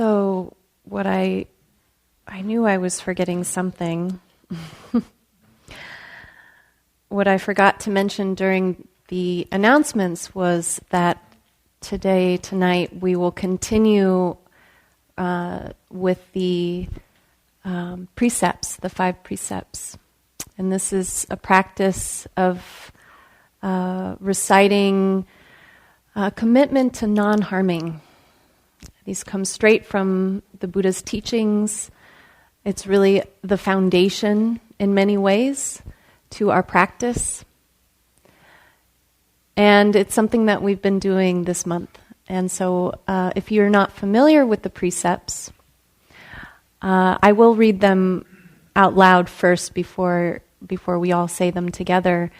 So what I knew I was forgetting something. What I forgot to mention during the announcements was that tonight, we will continue with the precepts, the 5 precepts. And this is a practice of reciting a commitment to non-harming. These come straight from the Buddha's teachings. It's really the foundation in many ways to our practice. And it's something that we've been doing this month. And so if you're not familiar with the precepts, I will read them out loud first before we all say them together.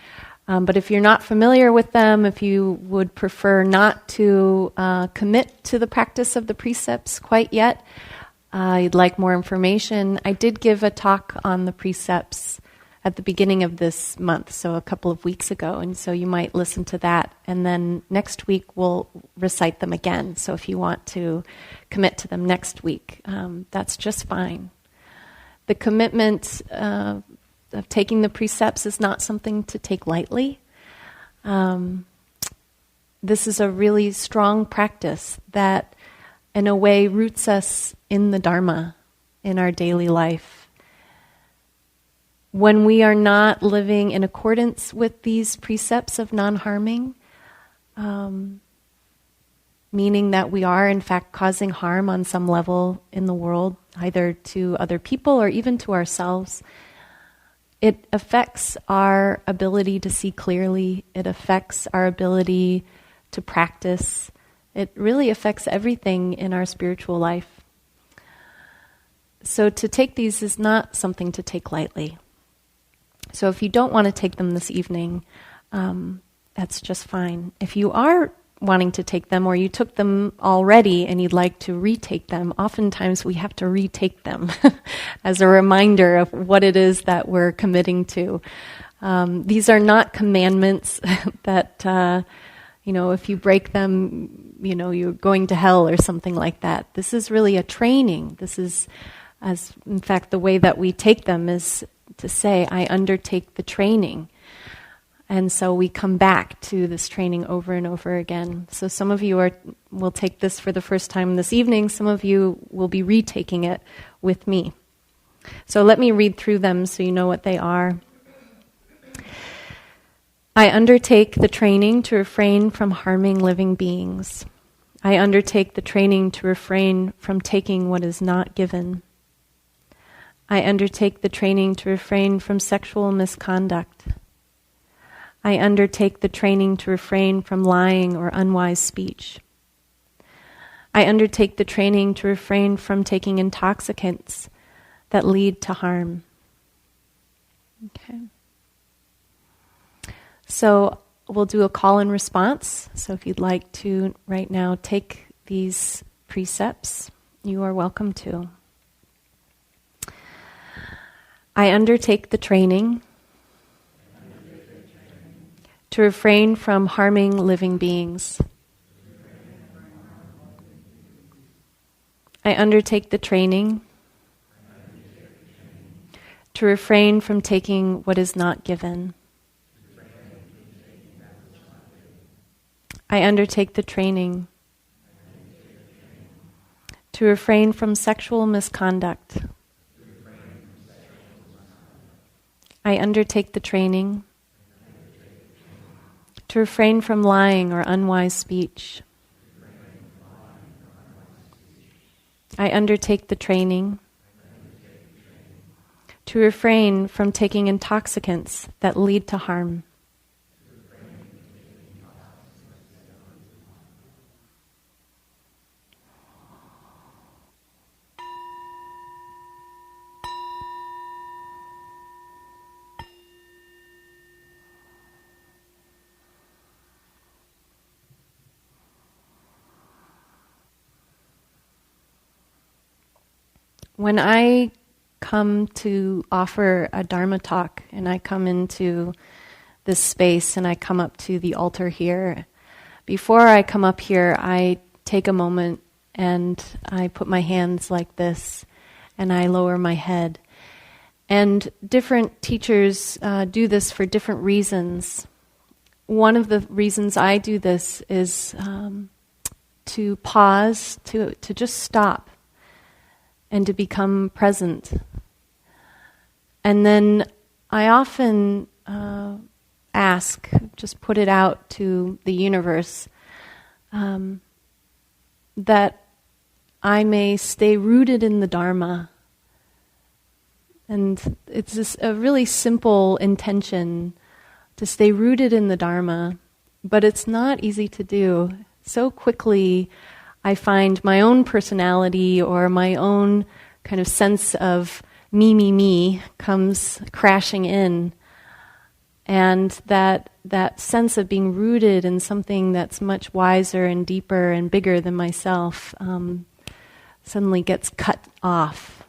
But if you're not familiar with them, if you would prefer not to commit to the practice of the precepts quite yet, you'd like more information, I did give a talk on the precepts at the beginning of this month, so a couple of weeks ago, and so you might listen to that, and then next week we'll recite them again. So if you want to commit to them next week, that's just fine. The commitment of taking the precepts is not something to take lightly. This is a really strong practice that, in a way, roots us in the Dharma, in our daily life. When we are not living in accordance with these precepts of non-harming, meaning that we are in fact causing harm on some level in the world, either to other people or even to ourselves, it affects our ability to see clearly. It affects our ability to practice. It really affects everything in our spiritual life. So to take these is not something to take lightly. So if you don't want to take them this evening, that's just fine. If you are wanting to take them, or you took them already and you'd like to retake them, oftentimes we have to retake them as a reminder of what it is that we're committing to. These are not commandments that, if you break them, you're going to hell or something like that. This is really a training. This is, in fact, the way that we take them is to say, I undertake the training. And so we come back to this training over and over again. So some of you will take this for the first time this evening. Some of you will be retaking it with me. So let me read through them so you know what they are. I undertake the training to refrain from harming living beings. I undertake the training to refrain from taking what is not given. I undertake the training to refrain from sexual misconduct. I undertake the training to refrain from lying or unwise speech. I undertake the training to refrain from taking intoxicants that lead to harm. Okay. So we'll do a call and response. So if you'd like to right now take these precepts, you are welcome to. I undertake the training to refrain from harming living beings. I undertake the training to refrain from taking what is not given. I undertake the training to refrain from sexual misconduct. I undertake the training to refrain from lying or unwise speech. I undertake the training to refrain from taking intoxicants that lead to harm. When I come to offer a Dharma talk and I come into this space and I come up to the altar here, before I come up here, I take a moment and I put my hands like this, and I lower my head. And different teachers do this for different reasons. One of the reasons I do this is to pause, to just stop, and to become present. And then I often ask, just put it out to the universe, that I may stay rooted in the Dharma. And it's just a really simple intention to stay rooted in the Dharma, but it's not easy to do. So quickly I find my own personality or my own kind of sense of me comes crashing in. And that sense of being rooted in something that's much wiser and deeper and bigger than myself suddenly gets cut off.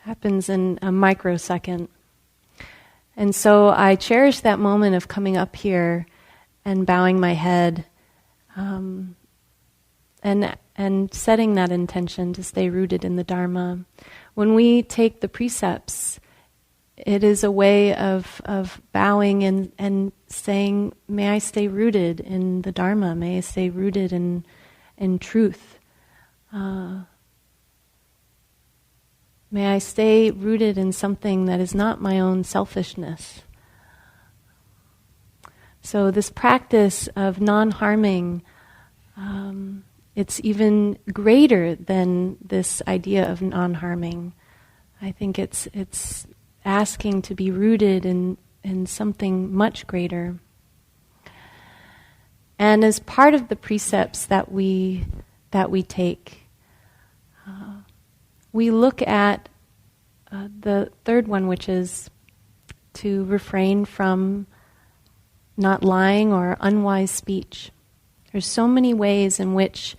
Happens in a microsecond. And so I cherish that moment of coming up here and bowing my head and setting that intention to stay rooted in the Dharma. When we take the precepts, it is a way of bowing and saying, may I stay rooted in the Dharma, may I stay rooted in truth. May I stay rooted in something that is not my own selfishness. So this practice of non-harming, it's even greater than this idea of non-harming. I think it's asking to be rooted in something much greater. And as part of the precepts that we take, we look at the third one, which is to refrain from not lying or unwise speech. There's so many ways in which,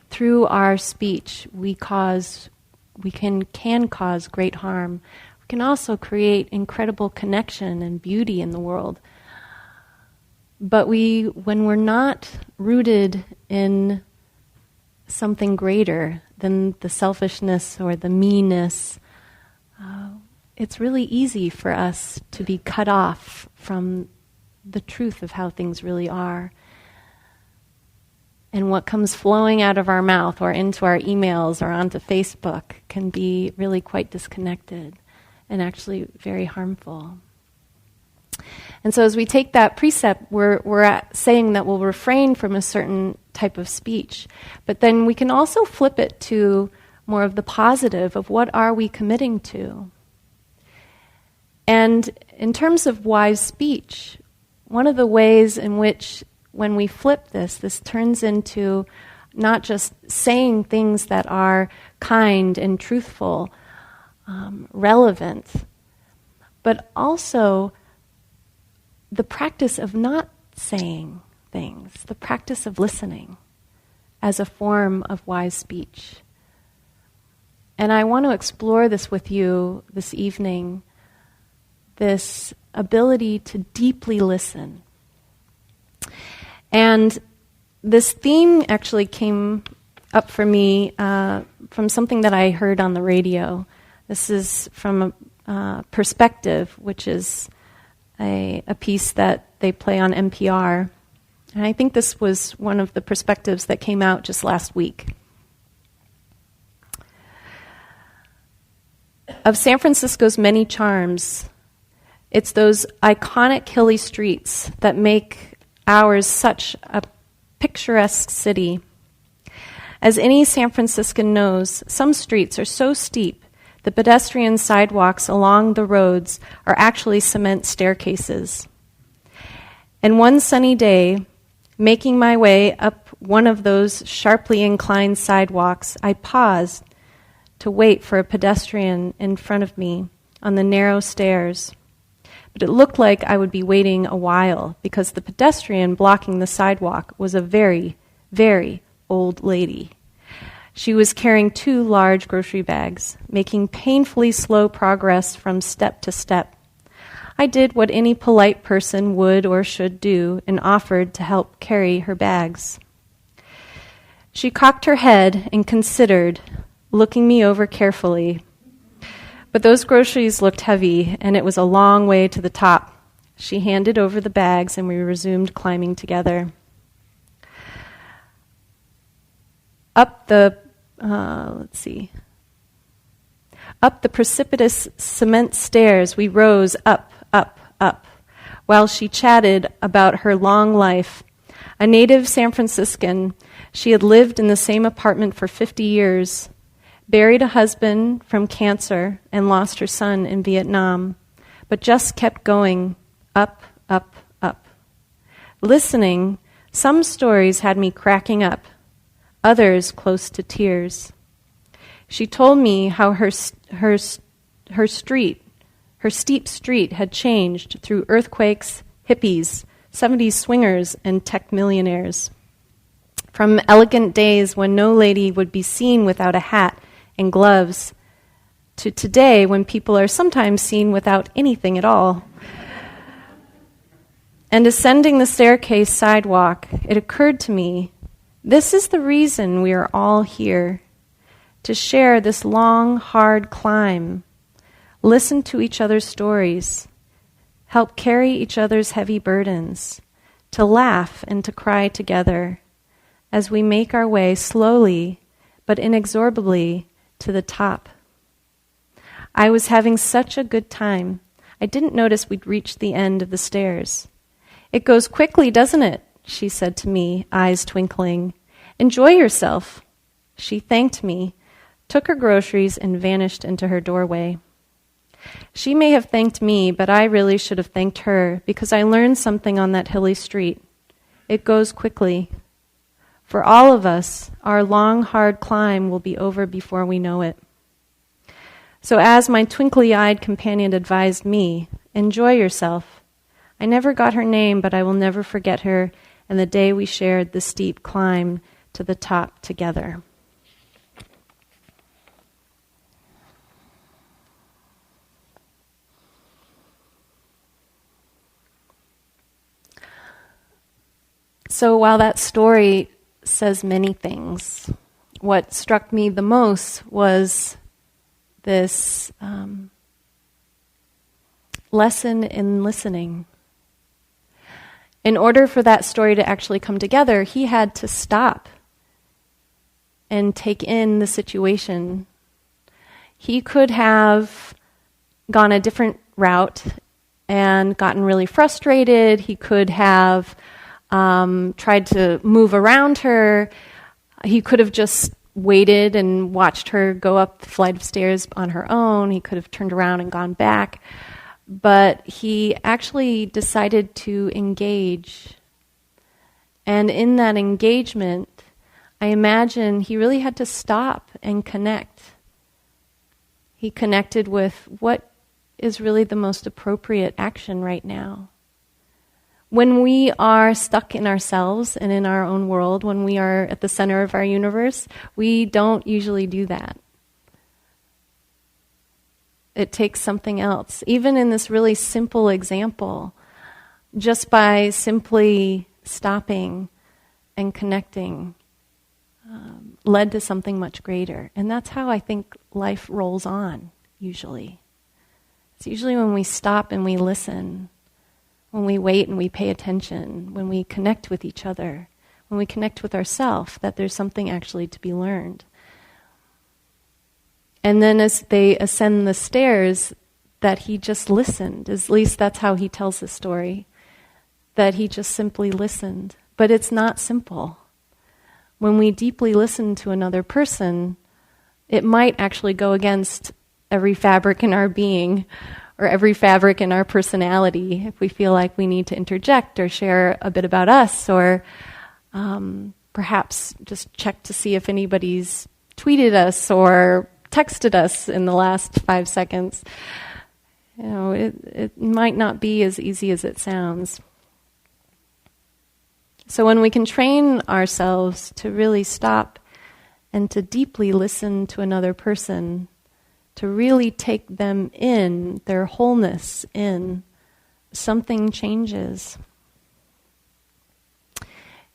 through our speech, we can cause great harm. We can also create incredible connection and beauty in the world. But when we're not rooted in something greater than the selfishness or the meanness, it's really easy for us to be cut off from the truth of how things really are. And what comes flowing out of our mouth or into our emails or onto Facebook can be really quite disconnected and actually very harmful. And so as we take that precept, we're saying that we'll refrain from a certain type of speech. But then we can also flip it to more of the positive of what are we committing to. And in terms of wise speech, one of the ways in which when we flip this turns into not just saying things that are kind and truthful, relevant, but also the practice of not saying things, the practice of listening as a form of wise speech. And I want to explore this with you this evening, this ability to deeply listen. And this theme actually came up for me from something that I heard on the radio. This is from Perspective, which is a piece that they play on NPR. And I think this was one of the perspectives that came out just last week. Of San Francisco's many charms, it's those iconic hilly streets that make ours such a picturesque city. As any San Franciscan knows, some streets are so steep the pedestrian sidewalks along the roads are actually cement staircases. And one sunny day, making my way up one of those sharply inclined sidewalks, I paused to wait for a pedestrian in front of me on the narrow stairs. But it looked like I would be waiting a while because the pedestrian blocking the sidewalk was a very, very old lady. She was carrying 2 large grocery bags, making painfully slow progress from step to step. I did what any polite person would or should do and offered to help carry her bags. She cocked her head and considered, looking me over carefully. But those groceries looked heavy, and it was a long way to the top. She handed over the bags, and we resumed climbing together. Up the precipitous cement stairs we rose up, while she chatted about her long life. A native San Franciscan, she had lived in the same apartment for 50 years, buried a husband from cancer, and lost her son in Vietnam, but just kept going up. Listening, some stories had me cracking up, others close to tears. She told me how her steep street had changed through earthquakes, hippies, 70s swingers, and tech millionaires. From elegant days when no lady would be seen without a hat and gloves, to today when people are sometimes seen without anything at all. And ascending the staircase sidewalk, it occurred to me, this is the reason we are all here, to share this long, hard climb, listen to each other's stories, help carry each other's heavy burdens, to laugh and to cry together as we make our way slowly but inexorably to the top. I was having such a good time. I didn't notice we'd reached the end of the stairs. It goes quickly, doesn't it? She said to me, eyes twinkling. Enjoy yourself. She thanked me, took her groceries, and vanished into her doorway. She may have thanked me, but I really should have thanked her because I learned something on that hilly street. It goes quickly. For all of us, our long, hard climb will be over before we know it. So as my twinkly-eyed companion advised me, enjoy yourself. I never got her name, but I will never forget her and the day we shared the steep climb to the top together. So while that story says many things, what struck me the most was this lesson in listening. In order for that story to actually come together, he had to stop and take in the situation. He could have gone a different route and gotten really frustrated. He could have tried to move around her. He could have just waited and watched her go up the flight of stairs on her own. He could have turned around and gone back. But he actually decided to engage. And in that engagement, I imagine he really had to stop and connect. He connected with what is really the most appropriate action right now. When we are stuck in ourselves and in our own world, when we are at the center of our universe, we don't usually do that. It takes something else. Even in this really simple example, just by simply stopping and connecting, led to something much greater. And that's how I think life rolls on, usually. It's usually when we stop and we listen, when we wait and we pay attention, when we connect with each other, when we connect with ourselves, that there's something actually to be learned. And then as they ascend the stairs, that he just listened. At least that's how he tells the story, that he just simply listened. But it's not simple. When we deeply listen to another person, it might actually go against every fabric in our being or every fabric in our personality if we feel like we need to interject or share a bit about us or perhaps just check to see if anybody's tweeted us or texted us in the last 5 seconds. You know, it might not be as easy as it sounds. So when we can train ourselves to really stop and to deeply listen to another person, to really take them in, their wholeness in, something changes.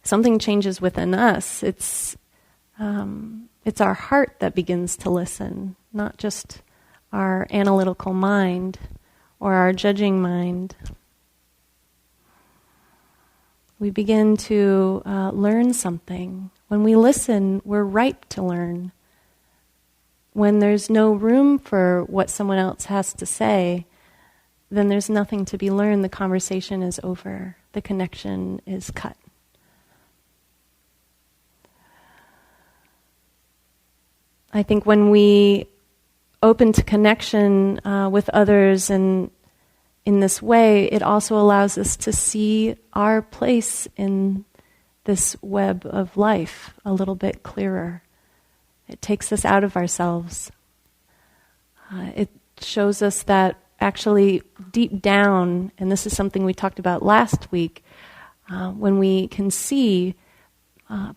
Something changes within us. It's it's our heart that begins to listen, not just our analytical mind or our judging mind. We begin to learn something. When we listen, we're ripe to learn. When there's no room for what someone else has to say, then there's nothing to be learned. The conversation is over. The connection is cut. I think when we open to connection with others and in this way, it also allows us to see our place in this web of life a little bit clearer. It takes us out of ourselves. It shows us that actually deep down, and this is something we talked about last week, when we can see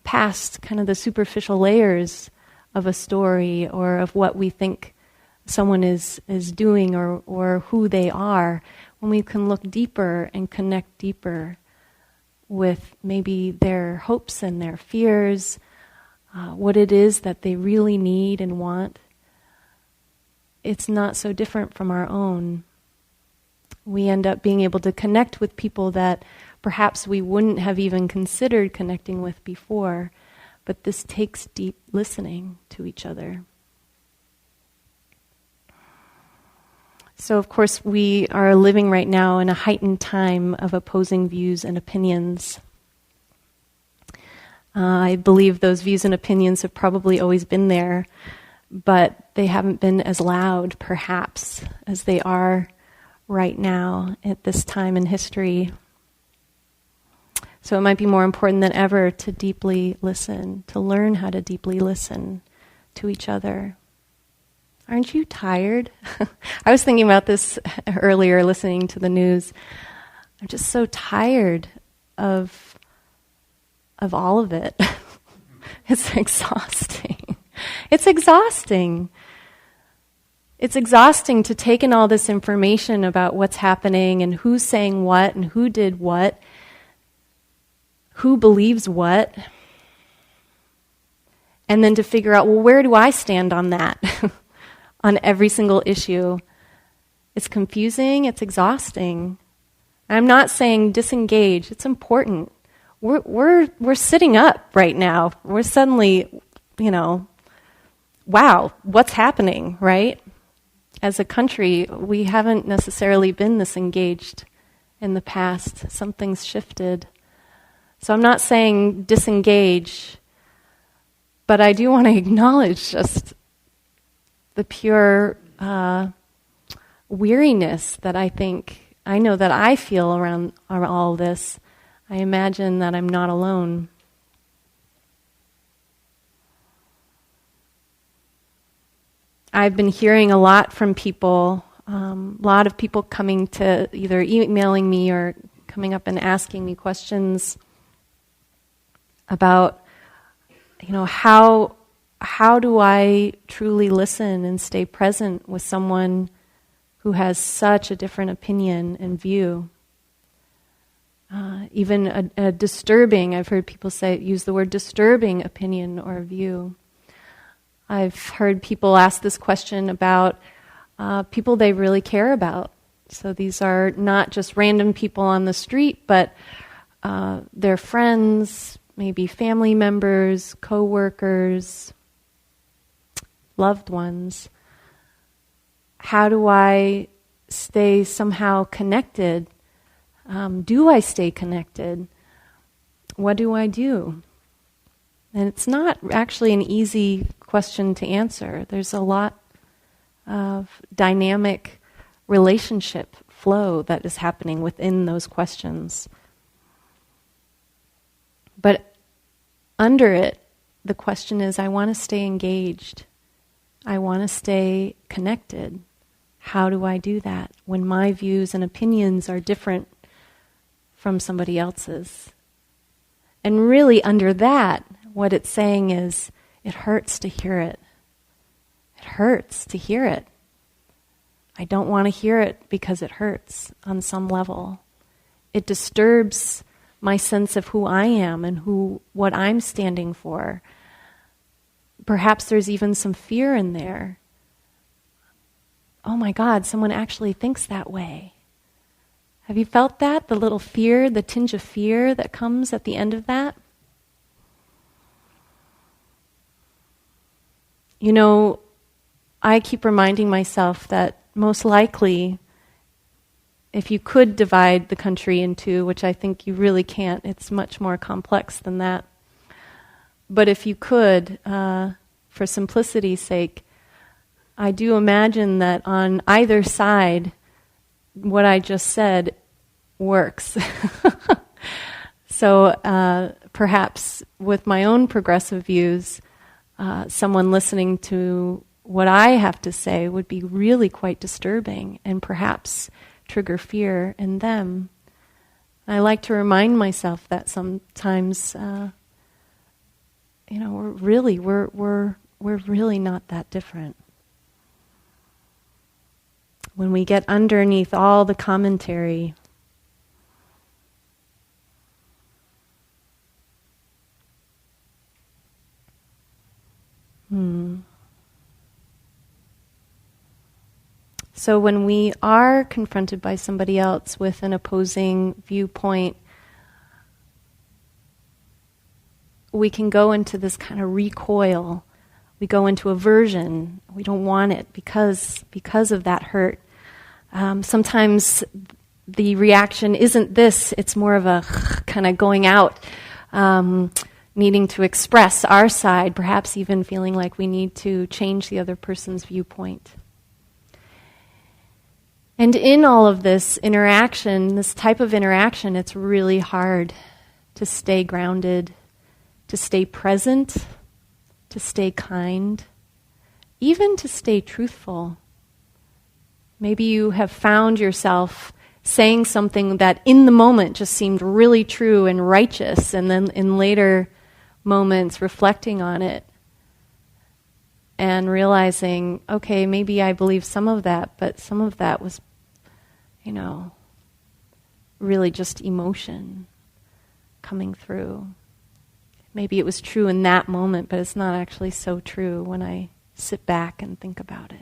past kind of the superficial layers of a story or of what we think someone is doing or who they are, when we can look deeper and connect deeper with maybe their hopes and their fears, what it is that they really need and want, it's not so different from our own. We end up being able to connect with people that perhaps we wouldn't have even considered connecting with before. But this takes deep listening to each other. So, of course, we are living right now in a heightened time of opposing views and opinions. I believe those views and opinions have probably always been there, but they haven't been as loud, perhaps, as they are right now at this time in history. So it might be more important than ever to deeply listen, to learn how to deeply listen to each other. Aren't you tired? I was thinking about this earlier, listening to the news. I'm just so tired of all of it. It's exhausting. It's exhausting. It's exhausting to take in all this information about what's happening and who's saying what and who did what, who believes what, and then to figure out, well, where do I stand on that? On every single issue. It's confusing, it's exhausting. I'm not saying disengage, it's important. We're sitting up right now. We're suddenly, wow, what's happening, right? As a country, we haven't necessarily been this engaged in the past. Something's shifted. So I'm not saying disengage, but I do want to acknowledge just the pure weariness that I know that I feel around all this. I imagine that I'm not alone. I've been hearing a lot from people, a lot of people coming to either emailing me or coming up and asking me questions about, how do I truly listen and stay present with someone who has such a different opinion and view? Even a disturbing, I've heard people use the word disturbing opinion or view. I've heard people ask this question about people they really care about. So these are not just random people on the street, but their friends, maybe family members, co-workers, loved ones. How do I stay somehow connected? Do I stay connected? What do I do? And it's not actually an easy question to answer. There's a lot of dynamic relationship flow that is happening within those questions. But under it, the question is, I want to stay engaged. I want to stay connected. How do I do that when my views and opinions are different from somebody else's? And really under that, what it's saying is, it hurts to hear it. It hurts to hear it. I don't want to hear it because it hurts on some level. It disturbs my sense of who I am and what I'm standing for. Perhaps there's even some fear in there. Oh my God, someone actually thinks that way. Have you felt that? The little fear, the tinge of fear that comes at the end of that? You know, I keep reminding myself that most likely, if you could divide the country in two, which I think you really can't, it's much more complex than that. But if you could, for simplicity's sake, I do imagine that on either side, what I just said works. So perhaps with my own progressive views, someone listening to what I have to say would be really quite disturbing and perhaps trigger fear in them. I like to remind myself that sometimes, we're really not that different. When we get underneath all the commentary, So when we are confronted by somebody else with an opposing viewpoint, we can go into this kind of recoil. We go into aversion. We don't want it because of that hurt. Sometimes the reaction isn't this, it's more of a kind of going out, needing to express our side, perhaps even feeling like we need to change the other person's viewpoint. And in all of this interaction, this type of interaction, it's really hard to stay grounded, to stay present, to stay kind, even to stay truthful. Maybe you have found yourself saying something that in the moment just seemed really true and righteous, and then in later moments reflecting on it and realizing, okay, maybe I believe some of that, but some of that was, really just emotion coming through. Maybe it was true in that moment, but it's not actually so true when I sit back and think about it.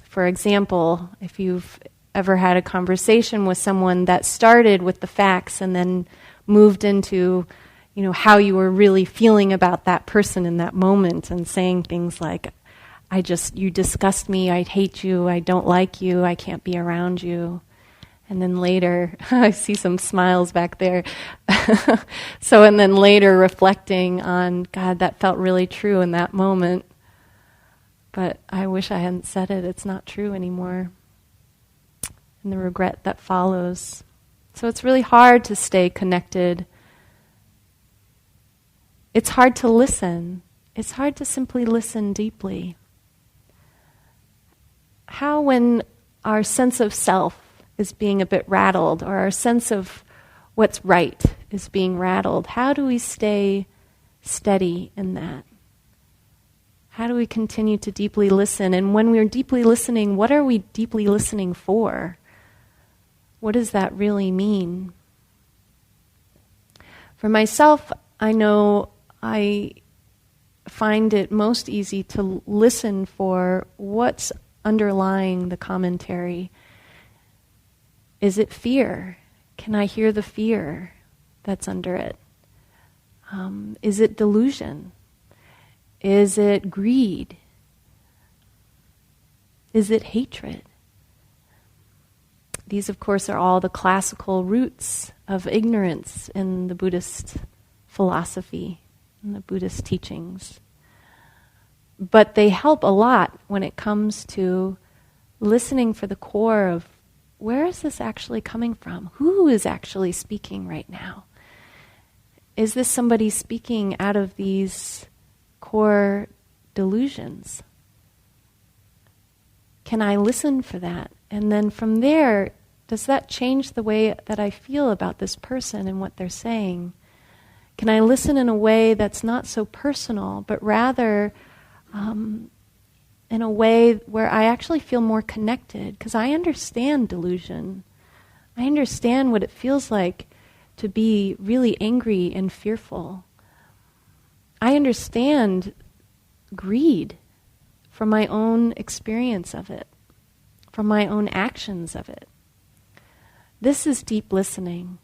For example, if you've ever had a conversation with someone that started with the facts and then moved into, how you were really feeling about that person in that moment and saying things like, you disgust me, I hate you, I don't like you, I can't be around you. And then later, I see some smiles back there. And then later reflecting on, God, that felt really true in that moment. But I wish I hadn't said it, it's not true anymore. And the regret that follows. So it's really hard to stay connected. It's hard to listen. It's hard to simply listen deeply. How when our sense of self is being a bit rattled, or our sense of what's right is being rattled, how do we stay steady in that? How do we continue to deeply listen? And when we're deeply listening, what are we deeply listening for? What does that really mean? For myself, I know I find it most easy to listen for what's underlying the commentary. Is it fear? Can I hear the fear that's under it? Is it delusion? Is it greed? Is it hatred? These, of course, are all the classical roots of ignorance in the Buddhist philosophy, in the Buddhist teachings. But they help a lot when it comes to listening for the core of where is this actually coming from? Who is actually speaking right now? Is this somebody speaking out of these core delusions? Can I listen for that? And then from there, does that change the way that I feel about this person and what they're saying? Can I listen in a way that's not so personal, but rather in a way where I actually feel more connected? Because I understand delusion. I understand what it feels like to be really angry and fearful. I understand greed from my own experience of it, from my own actions of it. This is deep listening,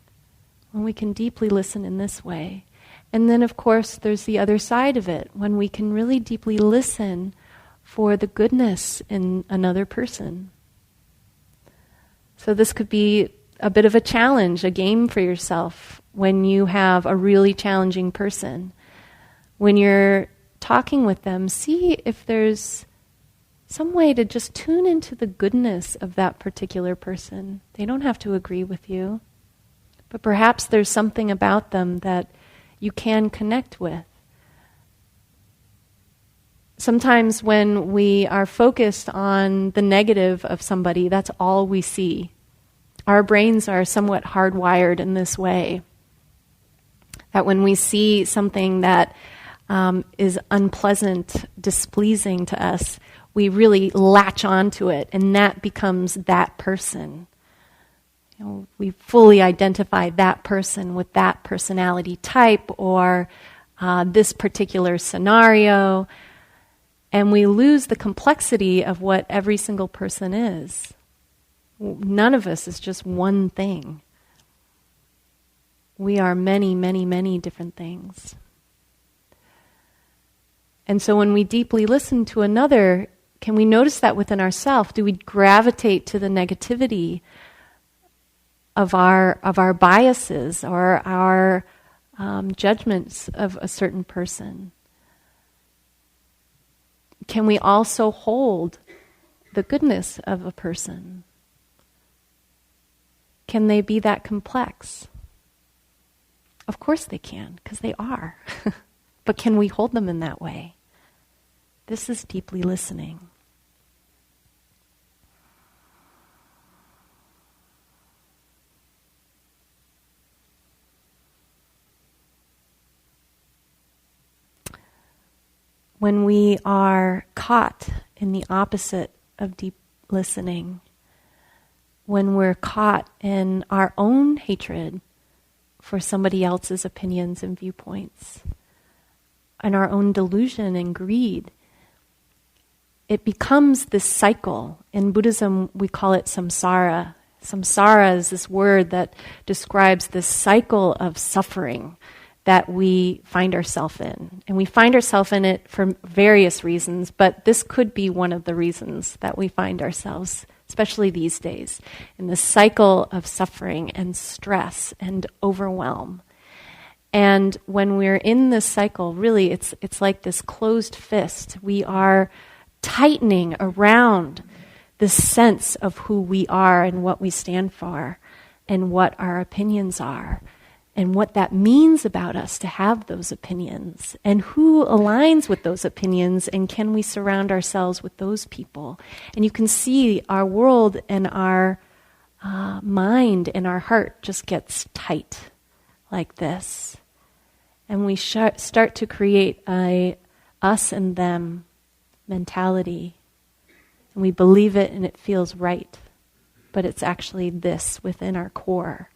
when we can deeply listen in this way. And then, of course, there's the other side of it, when we can really deeply listen for the goodness in another person. So this could be a bit of a challenge, a game for yourself when you have a really challenging person. When you're talking with them, see if there's some way to just tune into the goodness of that particular person. They don't have to agree with you, but perhaps there's something about them that you can connect with. Sometimes when we are focused on the negative of somebody, that's all we see. Our brains are somewhat hardwired in this way, that when we see something that is unpleasant, displeasing to us, we really latch onto it, and that becomes that person. You know, we fully identify that person with that personality type or this particular scenario, and we lose the complexity of what every single person is. None of us is just one thing. We are many, many, many different things. And so when we deeply listen to another, can we notice that within ourselves? Do we gravitate to the negativity of our biases or our judgments of a certain person? Can we also hold the goodness of a person? Can they be that complex? Of course they can, because they are. But can we hold them in that way? This is deeply listening. When we are caught in the opposite of deep listening, when we're caught in our own hatred for somebody else's opinions and viewpoints, and our own delusion and greed, it becomes this cycle. In Buddhism, we call it samsara. Samsara is this word that describes this cycle of suffering that we find ourselves in. And we find ourselves in it for various reasons, but this could be one of the reasons that we find ourselves, especially these days, in this cycle of suffering and stress and overwhelm. And when we're in this cycle, really it's like this closed fist. We are tightening around this sense of who we are and what we stand for and what our opinions are and what that means about us to have those opinions and who aligns with those opinions and can we surround ourselves with those people. And you can see our world and our mind and our heart just gets tight like this. And we start to create a us and them mentality. And we believe it and it feels right. But it's actually this within our core.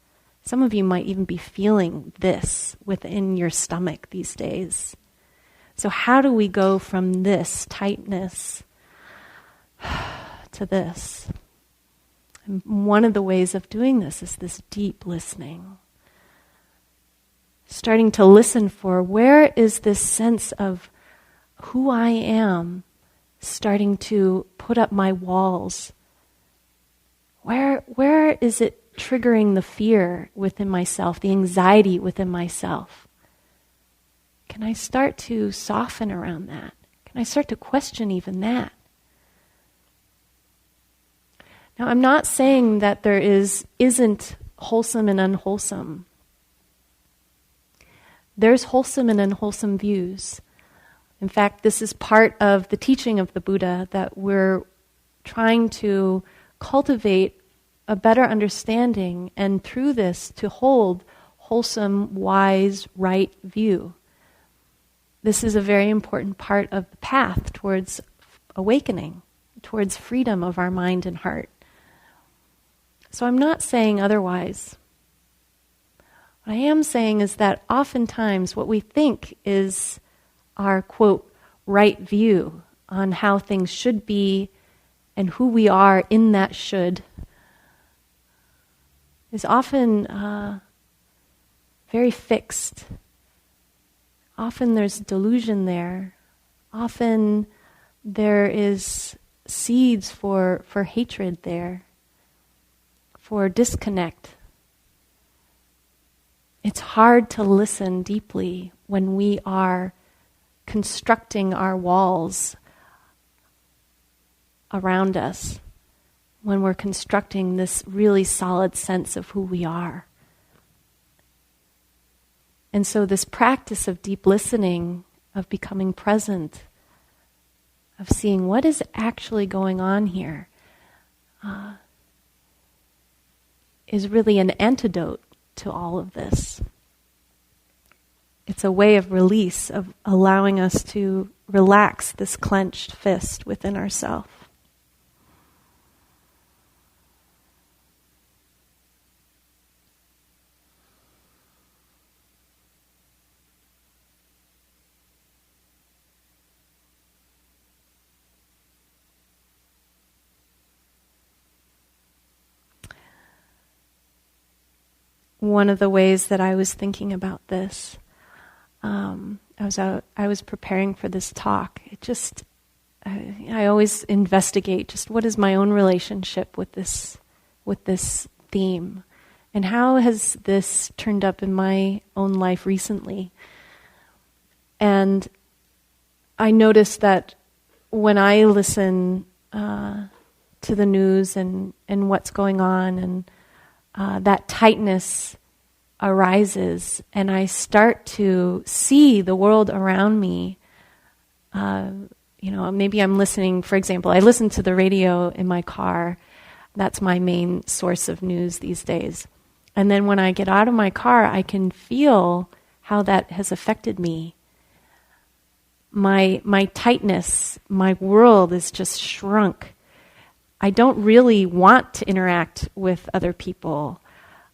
Some of you might even be feeling this within your stomach these days. So how do we go from this tightness to this? And one of the ways of doing this is this deep listening. Starting to listen for where is this sense of who I am starting to put up my walls? Where is it triggering the fear within myself, the anxiety within myself? Can I start to soften around that? Can I start to question even that? Now, I'm not saying that there isn't wholesome and unwholesome. There's wholesome and unwholesome views. In fact, this is part of the teaching of the Buddha, that we're trying to cultivate a better understanding and through this to hold wholesome, wise, right view. This is a very important part of the path towards awakening, towards freedom of our mind and heart. So I'm not saying otherwise. What I am saying is that oftentimes what we think is our, quote, right view on how things should be and who we are in that should is often very fixed. Often there's delusion there. Often there is seeds for hatred there, for disconnect. It's hard to listen deeply when we are constructing our walls around us, when we're constructing this really solid sense of who we are. And so this practice of deep listening, of becoming present, of seeing what is actually going on here, is really an antidote to all of this. It's a way of release, of allowing us to relax this clenched fist within ourselves. One of the ways that I was thinking about this, I was preparing for this talk. I always investigate just what is my own relationship with this theme, and how has this turned up in my own life recently. And I noticed that when I listen to the news and what's going on, and that tightness arises, and I start to see the world around me. Maybe I'm listening, for example, I listen to the radio in my car. That's my main source of news these days. And then when I get out of my car, I can feel how that has affected me. My tightness, my world is just shrunk. I don't really want to interact with other people.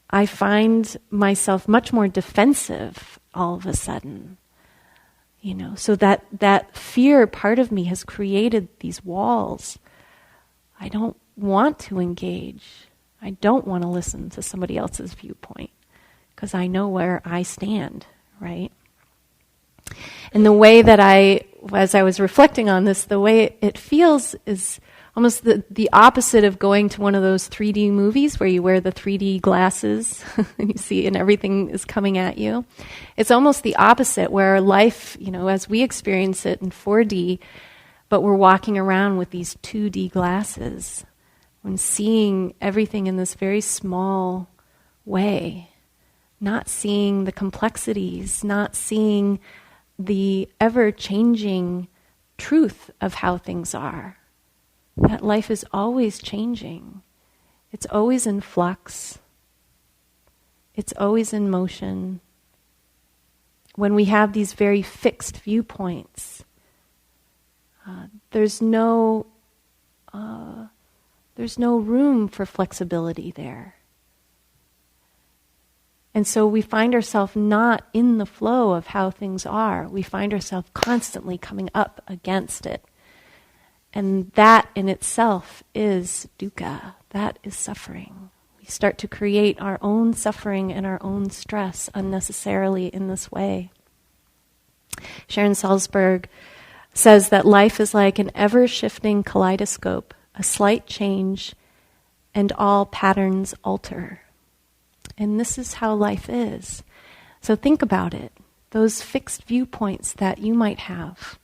I find myself much more defensive all of a sudden. So that fear part of me has created these walls. I don't want to engage. I don't want to listen to somebody else's viewpoint because I know where I stand, right? And the way that as I was reflecting on this, the way it feels is almost the opposite of going to one of those 3D movies where you wear the 3D glasses and you see and everything is coming at you. It's almost the opposite, where life, as we experience it in 4D, but we're walking around with these 2D glasses and seeing everything in this very small way, not seeing the complexities, not seeing the ever-changing truth of how things are. That life is always changing. It's always in flux. It's always in motion. When we have these very fixed viewpoints, there's no room for flexibility there. And so we find ourselves not in the flow of how things are. We find ourselves constantly coming up against it. And that in itself is dukkha. That is suffering. We start to create our own suffering and our own stress unnecessarily in this way. Sharon Salzberg says that life is like an ever-shifting kaleidoscope, a slight change, and all patterns alter. And this is how life is. So think about it. Those fixed viewpoints that you might have,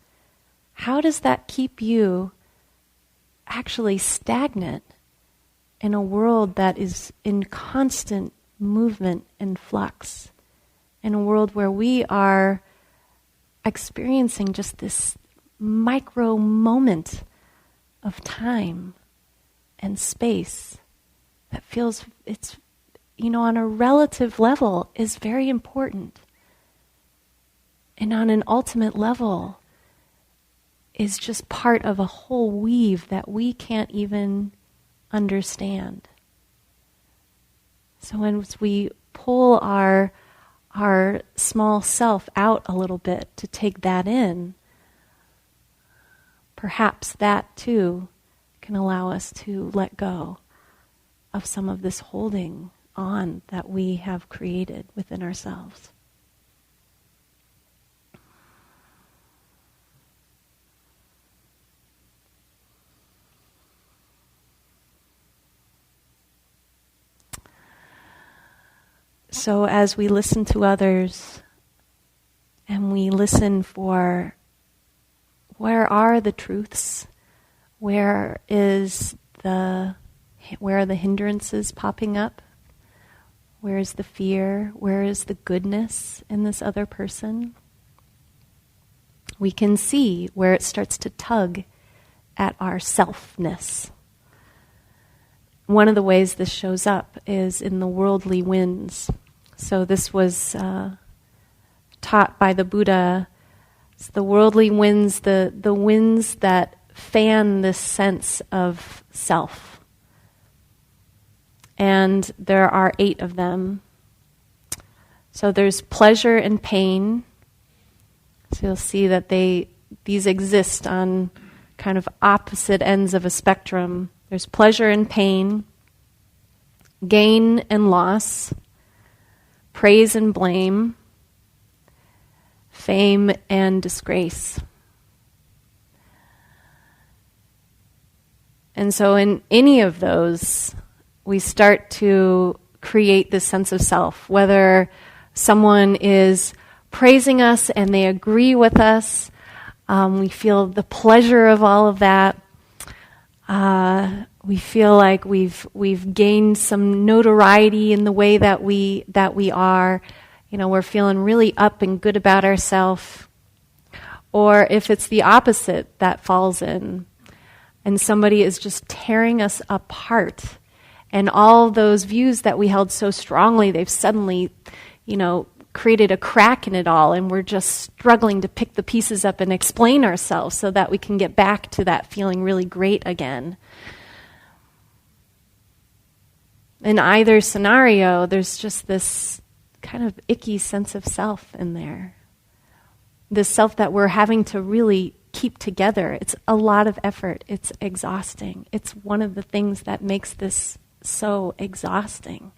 how does that keep you actually stagnant in a world that is in constant movement and flux? In a world where we are experiencing just this micro moment of time and space that feels, it's, on a relative level is very important. And on an ultimate level is just part of a whole weave that we can't even understand. So as we pull our our small self out a little bit to take that in, perhaps that too can allow us to let go of some of this holding on that we have created within ourselves. So as we listen to others and we listen for where are the truths, where are the hindrances popping up, where is the fear, where is the goodness in this other person, we can see where it starts to tug at our selfness. One of the ways this shows up is in the worldly winds. So this was taught by the Buddha. It's the worldly winds, the winds that fan this sense of self. And there are 8 of them. So there's pleasure and pain. So you'll see that these exist on kind of opposite ends of a spectrum. There's pleasure and pain, gain and loss, praise and blame, fame and disgrace. And so in any of those, we start to create this sense of self, whether someone is praising us and they agree with us, we feel the pleasure of all of that. We feel like we've gained some notoriety in the way that we are. You know, we're feeling really up and good about ourselves. Or if it's the opposite that falls in, and somebody is just tearing us apart, and all those views that we held so strongly, they've suddenly, created a crack in it all, and we're just struggling to pick the pieces up and explain ourselves so that we can get back to that feeling really great again. In either scenario, there's just this kind of icky sense of self in there. This self that we're having to really keep together. It's a lot of effort. It's exhausting. It's one of the things that makes this so exhausting.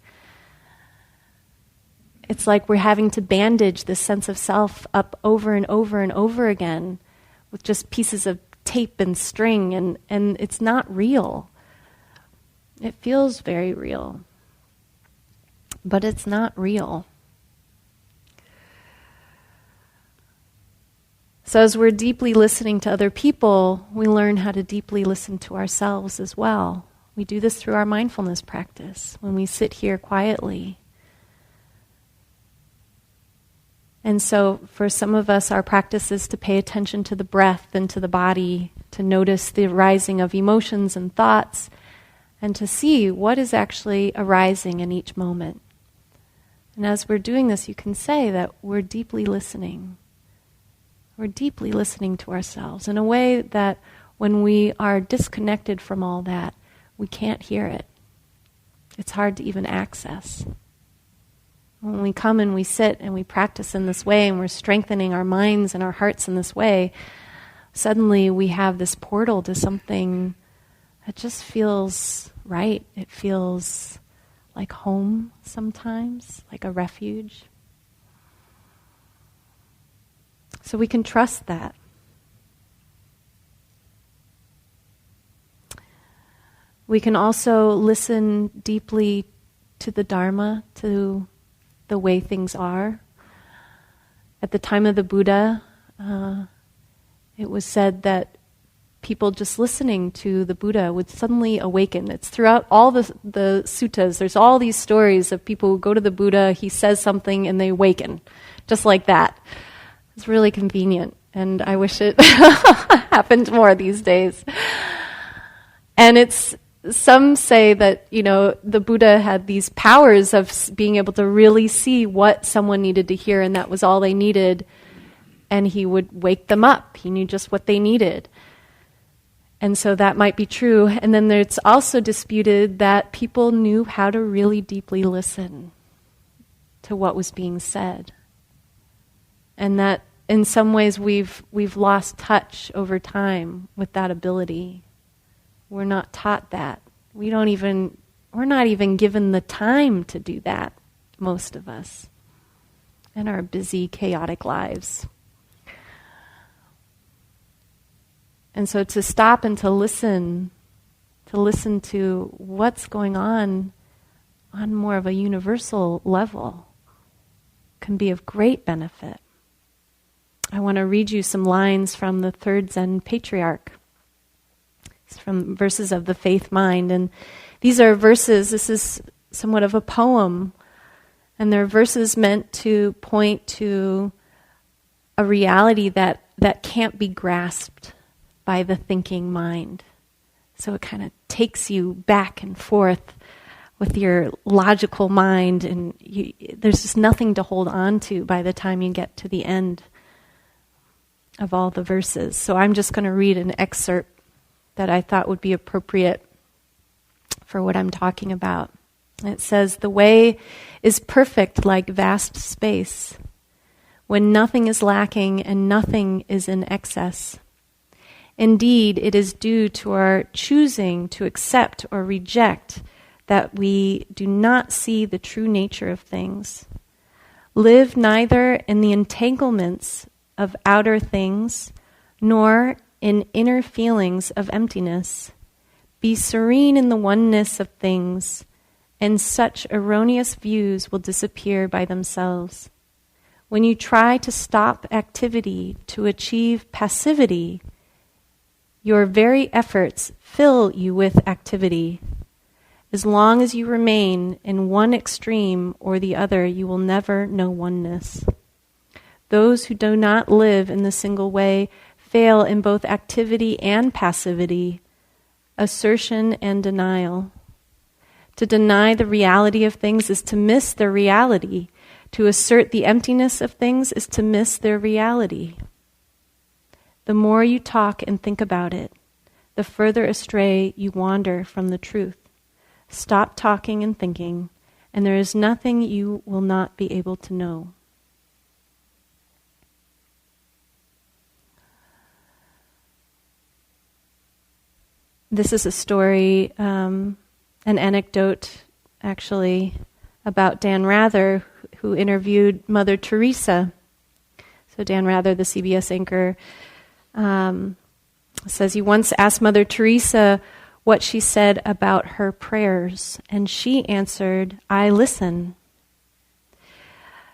It's like we're having to bandage this sense of self up over and over and over again with just pieces of tape and string, and it's not real. It feels very real, but it's not real. So as we're deeply listening to other people, we learn how to deeply listen to ourselves as well. We do this through our mindfulness practice, when we sit here quietly. And so for some of us, our practice is to pay attention to the breath and to the body, to notice the arising of emotions and thoughts, and to see what is actually arising in each moment. And as we're doing this, you can say that we're deeply listening. We're deeply listening to ourselves in a way that when we are disconnected from all that, we can't hear it. It's hard to even access. When we come and we sit and we practice in this way and we're strengthening our minds and our hearts in this way, suddenly we have this portal to something that just feels right. It feels like home sometimes, like a refuge. So we can trust that. We can also listen deeply to the Dharma, to the way things are. At the time of the Buddha, it was said that people just listening to the Buddha would suddenly awaken. It's throughout all the suttas. There's all these stories of people who go to the Buddha, he says something, and they awaken, just like that. It's really convenient, and I wish it happened more these days. And some say that, the Buddha had these powers of being able to really see what someone needed to hear, and that was all they needed, and he would wake them up. He knew just what they needed. And so that might be true. And then it's also disputed that people knew how to really deeply listen to what was being said. And that in some ways we've lost touch over time with that ability. We're not taught that. We're not even given the time to do that, most of us, in our busy, chaotic lives. And so to stop and to listen to what's going on more of a universal level can be of great benefit. I want to read you some lines from the third Zen patriarch. It's from Verses of the Faith Mind. And these are verses, this is somewhat of a poem, and they're verses meant to point to a reality that can't be grasped by the thinking mind. So it kind of takes you back and forth with your logical mind, and there's just nothing to hold on to by the time you get to the end of all the verses. So I'm just going to read an excerpt that I thought would be appropriate for what I'm talking about. It says, "The way is perfect like vast space, when nothing is lacking and nothing is in excess. Indeed, it is due to our choosing to accept or reject that we do not see the true nature of things. Live neither in the entanglements of outer things, nor in inner feelings of emptiness. Be serene in the oneness of things, and such erroneous views will disappear by themselves. When you try to stop activity to achieve passivity, your very efforts fill you with activity. As long as you remain in one extreme or the other, you will never know oneness. Those who do not live in the single way fail in both activity and passivity, assertion and denial. To deny the reality of things is to miss their reality. To assert the emptiness of things is to miss their reality. The more you talk and think about it, the further astray you wander from the truth. Stop talking and thinking, and there is nothing you will not be able to know." This is a story, an anecdote, actually, about Dan Rather, who interviewed Mother Teresa. So Dan Rather, the CBS anchor, says he once asked Mother Teresa what she said about her prayers, and she answered, "I listen."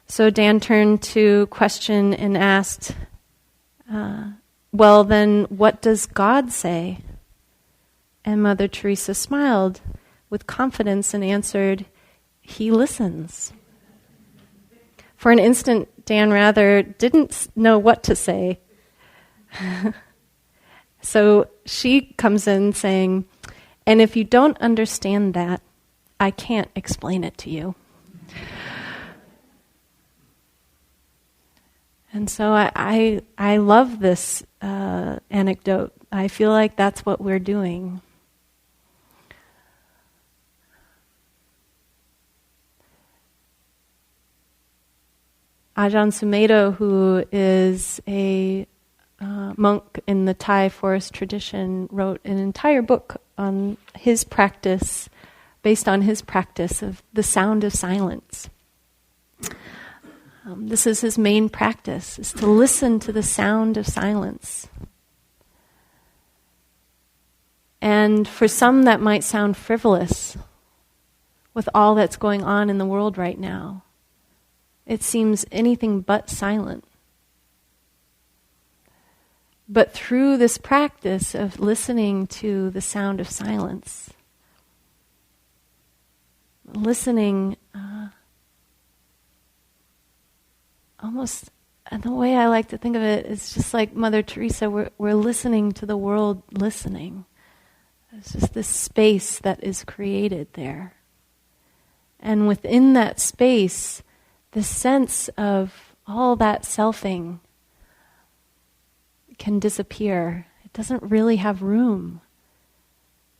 So Dan turned to question and asked, "Well, then what does God say?" And Mother Teresa smiled with confidence and answered, "He listens." For an instant, Dan Rather didn't know what to say. So she comes in saying, "And if you don't understand that, I can't explain it to you." And so I love this anecdote. I feel like that's what we're doing. Ajahn Sumedho, who is a monk in the Thai forest tradition, wrote an entire book on his practice, based on his practice of the sound of silence. This is his main practice, is to listen to the sound of silence. And for some that might sound frivolous with all that's going on in the world right now. It seems anything but silent. But through this practice of listening to the sound of silence, listening almost, and the way I like to think of it is just like Mother Teresa, we're listening to the world listening. There's just this space that is created there. And within that space, the sense of all that selfing can disappear. It doesn't really have room.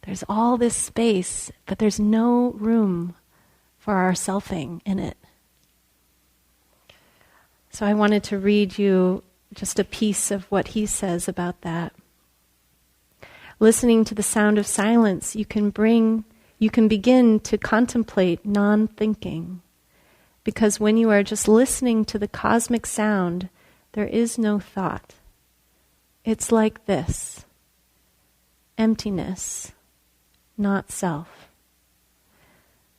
There's all this space, but there's no room for our selfing in it. So I wanted to read you just a piece of what he says about that. Listening to the sound of silence, you can begin to contemplate non-thinking. Because when you are just listening to the cosmic sound, there is no thought. It's like this: emptiness, not self.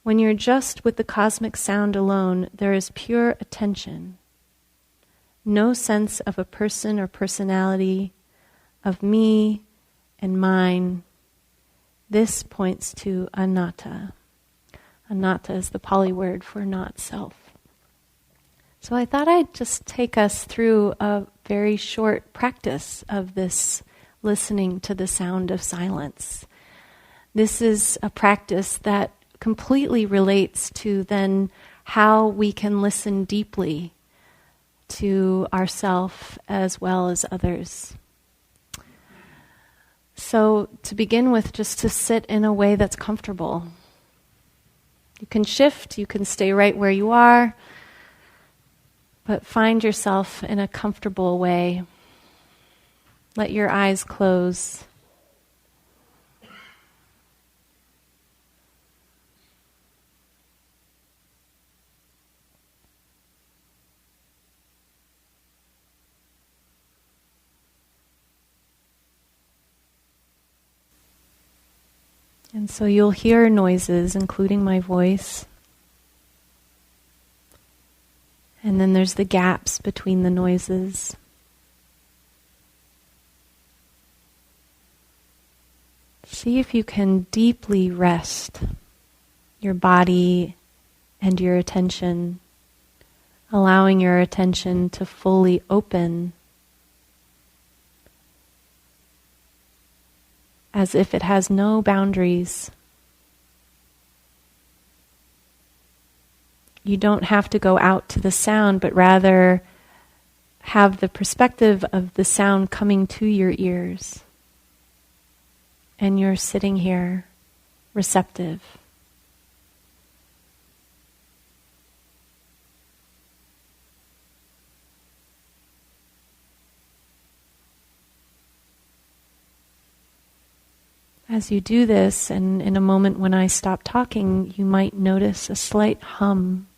When you're just with the cosmic sound alone, there is pure attention. No sense of a person or personality, of me and mine. This points to anatta. Anatta is the Pali word for not self. So I thought I'd just take us through a very short practice of this listening to the sound of silence. This is a practice that completely relates to then how we can listen deeply to ourself as well as others. So to begin with, just to sit in a way that's comfortable. You can shift, you can stay right where you are, but find yourself in a comfortable way. Let your eyes close. And so you'll hear noises, including my voice. And then there's the gaps between the noises. See if you can deeply rest your body and your attention, allowing your attention to fully open as if it has no boundaries. You don't have to go out to the sound, but rather have the perspective of the sound coming to your ears. And you're sitting here, receptive. As you do this, and in a moment when I stop talking, you might notice a slight hum.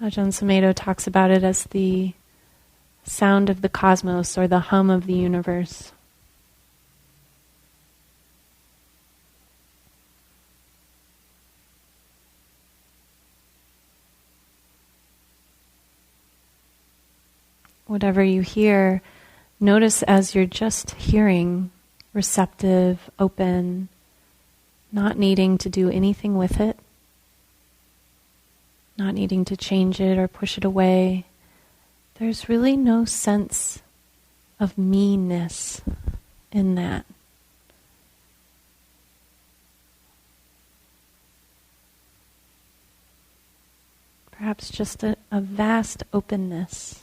Ajahn Sumedho talks about it as the sound of the cosmos or the hum of the universe. Whatever you hear, notice as you're just hearing, receptive, open, not needing to do anything with it, not needing to change it or push it away. There's really no sense of meanness in that. Perhaps just a vast openness.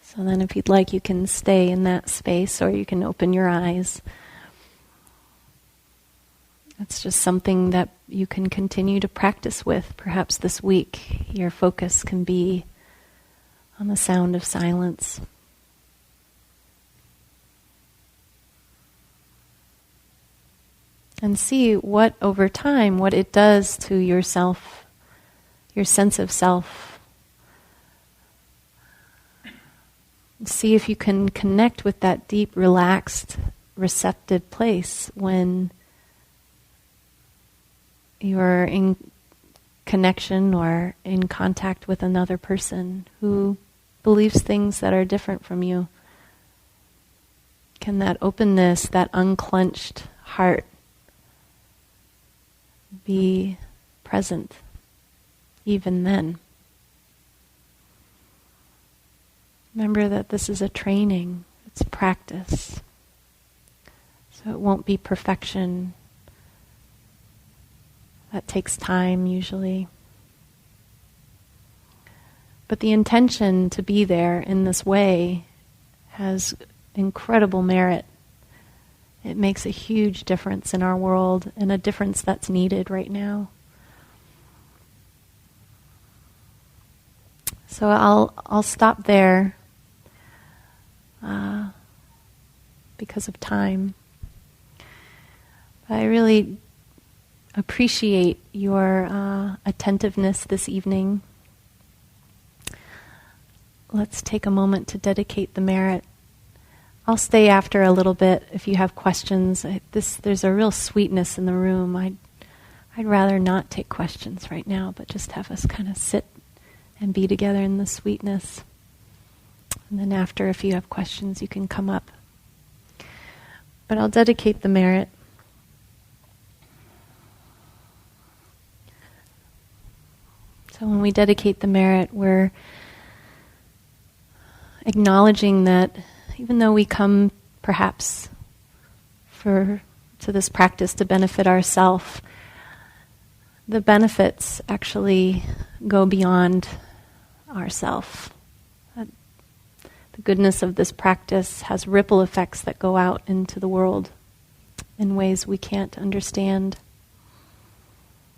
So then if you'd like, you can stay in that space or you can open your eyes. It's just something that you can continue to practice with. Perhaps this week your focus can be on the sound of silence. And see what over time, what it does to yourself, your sense of self. See if you can connect with that deep, relaxed, receptive place when you're in connection or in contact with another person who beliefs, things that are different from you? Can that openness, that unclenched heart be present even then? Remember that this is a training, it's practice. So it won't be perfection. That takes time usually. But the intention to be there in this way has incredible merit. It makes a huge difference in our world, and a difference that's needed right now. So I'll stop there because of time. I really appreciate your attentiveness this evening. Let's take a moment to dedicate the merit. I'll stay after a little bit if you have questions. There's a real sweetness in the room. I'd rather not take questions right now, but just have us kind of sit and be together in the sweetness. And then after, if you have questions, you can come up. But I'll dedicate the merit. So when we dedicate the merit, we're acknowledging that even though we come perhaps to this practice to benefit ourselves, the benefits actually go beyond ourself. The goodness of this practice has ripple effects that go out into the world in ways we can't understand.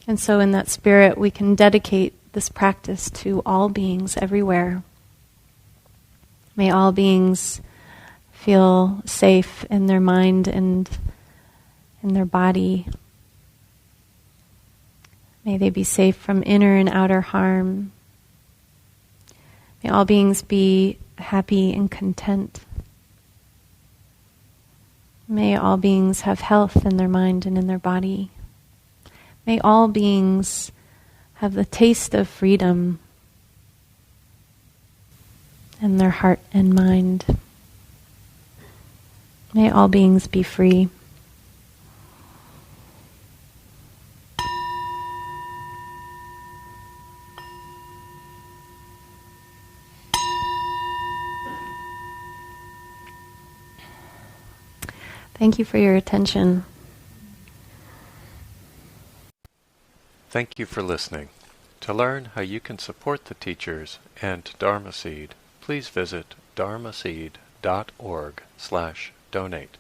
And so in that spirit, we can dedicate this practice to all beings everywhere. May all beings feel safe in their mind and in their body. May they be safe from inner and outer harm. May all beings be happy and content. May all beings have health in their mind and in their body. May all beings have the taste of freedom in their heart and mind. May all beings be free. Thank you for your attention. Thank you for listening. To learn how you can support the teachers and Dharma Seed, please visit dharmaseed.org/donate.